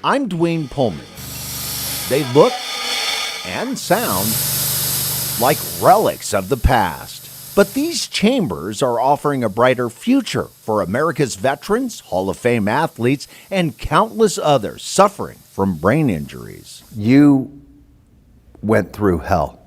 I'm Dwayne Pullman. They look and sound like relics of the past. But these chambers are offering a brighter future for America's veterans, Hall of Fame athletes, and countless others suffering from brain injuries. You went through hell.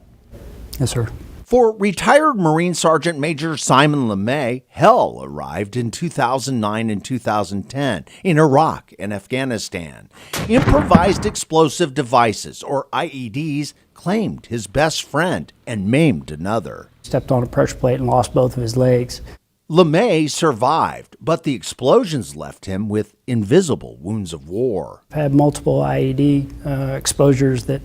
Yes, sir. For retired Marine Sergeant Major Simon LeMay, hell arrived in 2009 and 2010 in Iraq and Afghanistan. Improvised explosive devices, or IEDs, claimed his best friend and maimed another. Stepped on a pressure plate and lost both of his legs. LeMay survived, but the explosions left him with invisible wounds of war. I've had multiple IED exposures that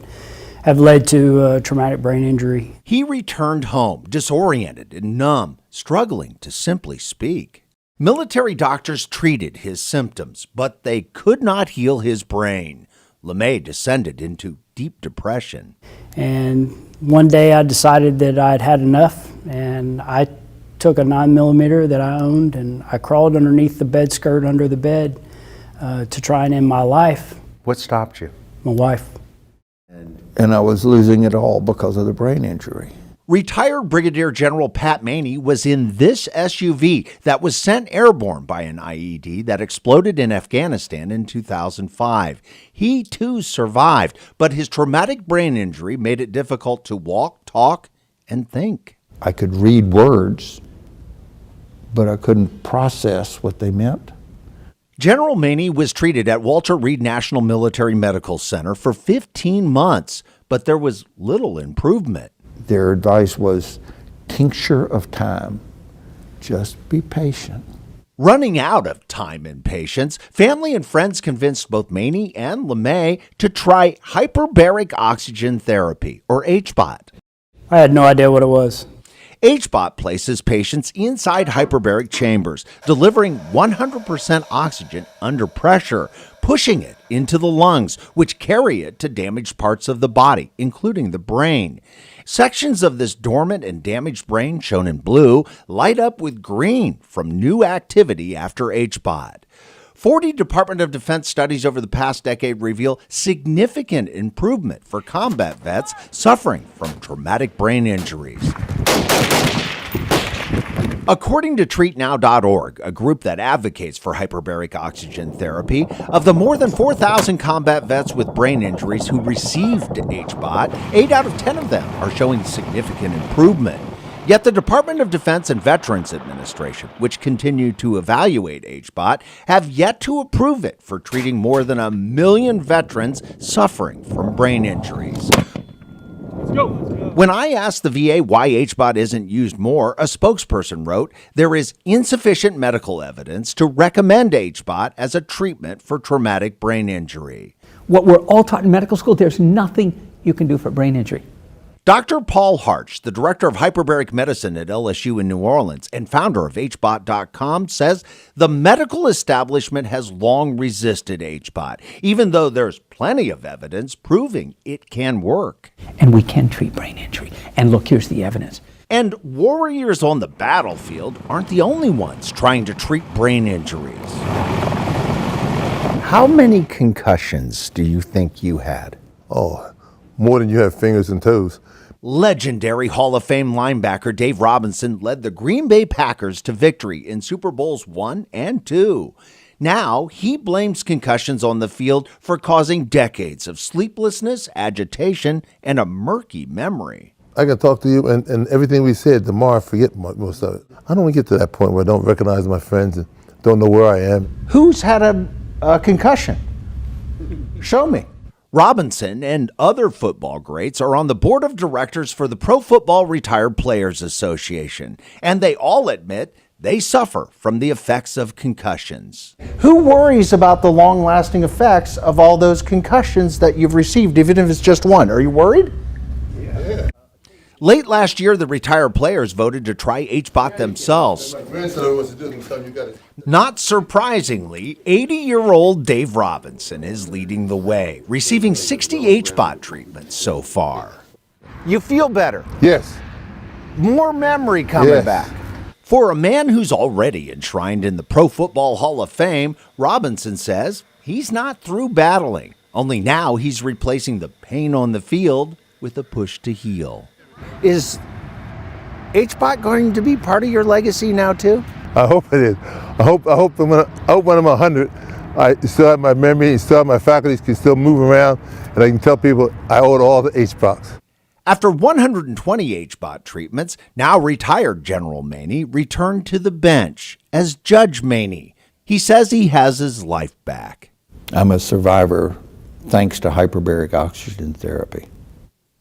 have led to traumatic brain injury. He returned home, disoriented and numb, struggling to simply speak. Military doctors treated his symptoms, but they could not heal his brain. LeMay descended into deep depression. And one day I decided that I'd had enough, and I took a 9mm that I owned and I crawled underneath the bed skirt under the bed to try and end my life. What stopped you? My wife. And I was losing it all because of the brain injury. Retired Brigadier General Pat Maney was in this SUV that was sent airborne by an IED that exploded in Afghanistan in 2005. He too survived, but his traumatic brain injury made it difficult to walk, talk, and think. I could read words, but I couldn't process what they meant. General Maney was treated at Walter Reed National Military Medical Center for 15 months, but there was little improvement. Their advice was tincture of time. Just be patient. Running out of time and patience, family and friends convinced both Maney and LeMay to try hyperbaric oxygen therapy, or HBOT. I had no idea what it was. HBOT places patients inside hyperbaric chambers, delivering 100% oxygen under pressure, pushing it into the lungs, which carry it to damaged parts of the body, including the brain. Sections of this dormant and damaged brain, shown in blue, light up with green from new activity after HBOT. 40 Department of Defense studies over the past decade reveal significant improvement for combat vets suffering from traumatic brain injuries. According to TreatNow.org, a group that advocates for hyperbaric oxygen therapy, of the more than 4,000 combat vets with brain injuries who received HBOT, 8 out of 10 of them are showing significant improvement. Yet the Department of Defense and Veterans Administration, which continue to evaluate HBOT, have yet to approve it for treating more than 1 million veterans suffering from brain injuries. When I asked the VA why HBOT isn't used more, a spokesperson wrote, "There is insufficient medical evidence to recommend HBOT as a treatment for traumatic brain injury." What we're all taught in medical school, there's nothing you can do for brain injury. Dr. Paul Harch, the director of hyperbaric medicine at LSU in New Orleans and founder of HBOT.com, says the medical establishment has long resisted HBOT, even though there's plenty of evidence proving it can work. And we can treat brain injury. And look, here's the evidence. And warriors on the battlefield aren't the only ones trying to treat brain injuries. How many concussions do you think you had? Oh, more than you have fingers and toes. Legendary Hall of Fame linebacker Dave Robinson led the Green Bay Packers to victory in Super Bowls I and II. Now, he blames concussions on the field for causing decades of sleeplessness, agitation, and a murky memory. I can talk to you and everything we said, tomorrow I forget most of it. I don't want to get to that point where I don't recognize my friends and don't know where I am. Who's had a concussion? Show me. Robinson and other football greats are on the board of directors for the Pro Football Retired Players Association, and they all admit they suffer from the effects of concussions. Who worries about the long-lasting effects of all those concussions that you've received, even if it's just one? Are you worried? Yeah. Late last year, the retired players voted to try HBOT themselves. Not surprisingly, 80-year-old Dave Robinson is leading the way, receiving 60 HBOT treatments so far. You feel better? Yes. More memory coming Yes. back. For a man who's already enshrined in the Pro Football Hall of Fame, Robinson says he's not through battling, only now he's replacing the pain on the field with a push to heal. Is HBOT going to be part of your legacy now too? I hope it is. I hope when I'm 100, I still have my memory, still have my faculties, can still move around, and I can tell people I owe it all to HBOTs. After 120 HBOT treatments, now retired General Maney returned to the bench as Judge Maney. He says he has his life back. I'm a survivor thanks to hyperbaric oxygen therapy.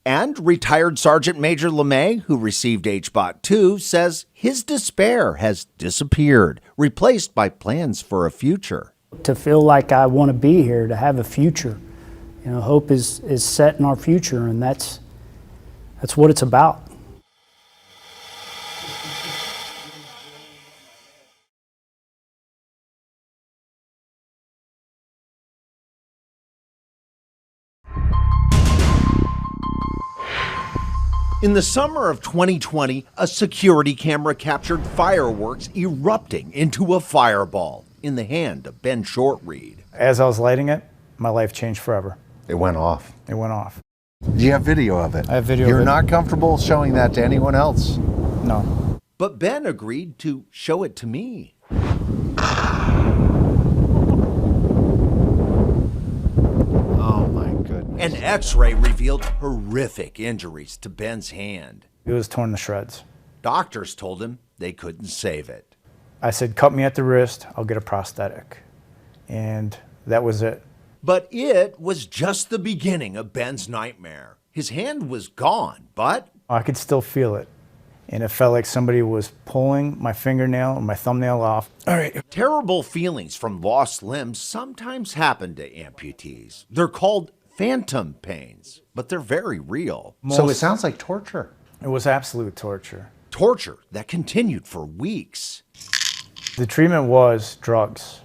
And retired Sergeant Major LeMay, who received HBOT 2, says his despair has disappeared, replaced by plans for a future. To feel like I want to be here, to have a future. You know, hope is set in our future, and that's what it's about. In the summer of 2020, a security camera captured fireworks erupting into a fireball in the hand of Ben Shortreed. As I was lighting it, my life changed forever. It went off. It went off. Do you have video of it? I have video of You're it. not comfortable showing that to anyone else? No. But Ben agreed to show it to me. Oh my goodness. An x-ray revealed horrific injuries to Ben's hand. It was torn to shreds. Doctors told him they couldn't save it. I said, cut me at the wrist, I'll get a prosthetic. And that was it. But it was just the beginning of Ben's nightmare. His hand was gone, but I could still feel it. And it felt like somebody was pulling my fingernail or my thumbnail off. All right. terrible feelings from lost limbs sometimes happen to amputees. They're called phantom pains, but they're very real. So it sounds like torture. It was absolute torture. Torture that continued for weeks. The treatment was drugs,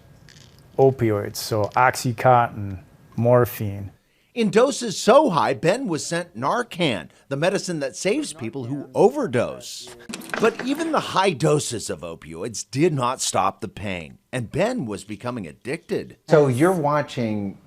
opioids, so Oxycontin, morphine. In doses so high, Ben was sent Narcan, the medicine that saves people who overdose. But even the high doses of opioids did not stop the pain, and Ben was becoming addicted. So you're watching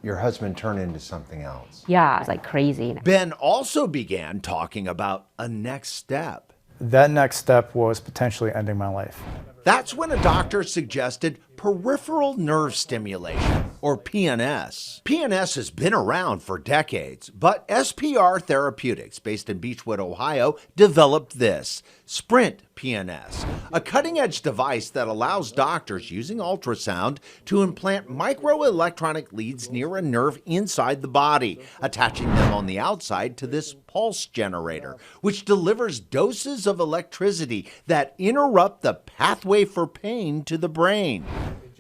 your husband turn into something else. Yeah, it's like crazy. Ben also began talking about a next step. That next step was potentially ending my life. That's when a doctor suggested peripheral nerve stimulation, or PNS. PNS has been around for decades, but SPR Therapeutics, based in Beechwood, Ohio, developed this, Sprint PNS, a cutting-edge device that allows doctors using ultrasound to implant microelectronic leads near a nerve inside the body, attaching them on the outside to this pulse generator, which delivers doses of electricity that interrupt the pathway for pain to the brain.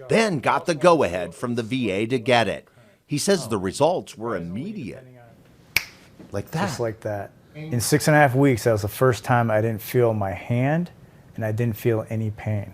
Ben got the go-ahead from the VA to get it. He says the results were immediate. Like that. Just like that. In 6.5 weeks, that was the first time I didn't feel my hand and I didn't feel any pain.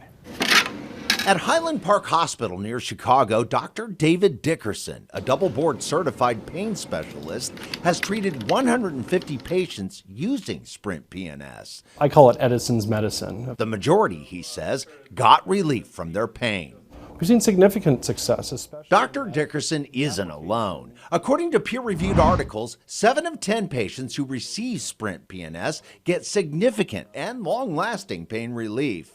At Highland Park Hospital near Chicago, Dr. David Dickerson, a double-board certified pain specialist, has treated 150 patients using Sprint PNS. I call it Edison's medicine. The majority, he says, got relief from their pain. We've seen significant success, especially. Dr. Dickerson isn't alone. According to peer-reviewed articles, 7 of 10 patients who receive Sprint PNS get significant and long-lasting pain relief.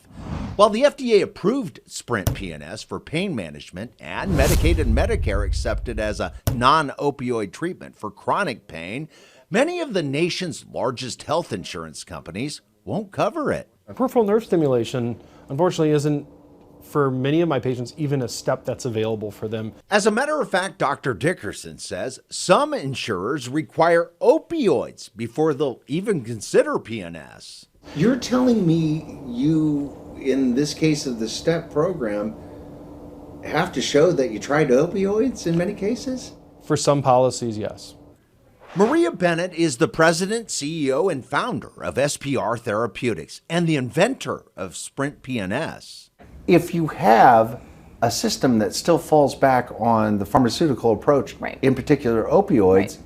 While the FDA approved Sprint PNS for pain management and Medicaid and Medicare accepted as a non-opioid treatment for chronic pain, many of the nation's largest health insurance companies won't cover it. Peripheral nerve stimulation, unfortunately, isn't, for many of my patients, even a step that's available for them. As a matter of fact, Dr. Dickerson says some insurers require opioids before they'll even consider PNS. You're telling me you, in this case of the STEP program, have to show that you tried opioids in many cases? For some policies, yes. Maria Bennett is the president, CEO, and founder of SPR Therapeutics and the inventor of Sprint PNS. If you have a system that still falls back on the pharmaceutical approach, Right. in particular opioids, Right.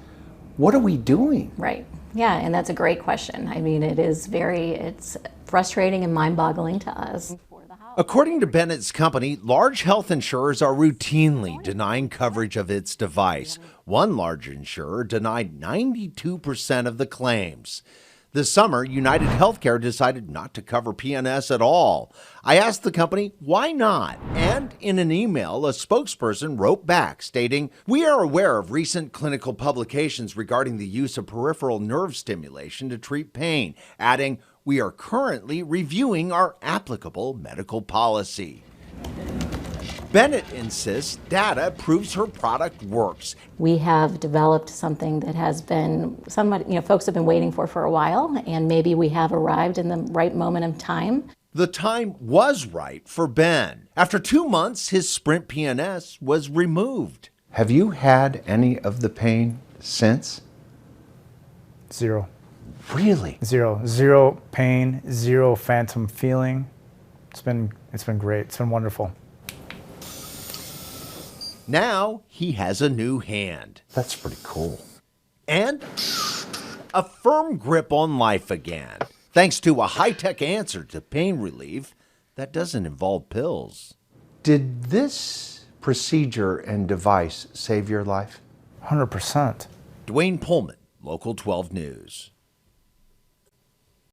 what are we doing? Right. Yeah, and that's a great question. I mean, it's frustrating and mind-boggling to us. According to Bennett's company, large health insurers are routinely denying coverage of its device. One large insurer denied 92% of the claims. This summer, United Healthcare decided not to cover PNS at all. I asked the company why not, and in an email, a spokesperson wrote back stating, "We are aware of recent clinical publications regarding the use of peripheral nerve stimulation to treat pain," adding, "We are currently reviewing our applicable medical policy." Bennett insists data proves her product works. We have developed something that has been somewhat, folks have been waiting for a while, and maybe we have arrived in the right moment of time. The time was right for Ben. After 2 months, his Sprint PNS was removed. Have you had any of the pain since? Zero. Really? Zero pain, zero phantom feeling. It's been great. It's been wonderful. Now he has a new hand. That's pretty cool. And a firm grip on life again, thanks to a high-tech answer to pain relief that doesn't involve pills. Did this procedure and device save your life? 100%. Dwayne Pullman, Local 12 News.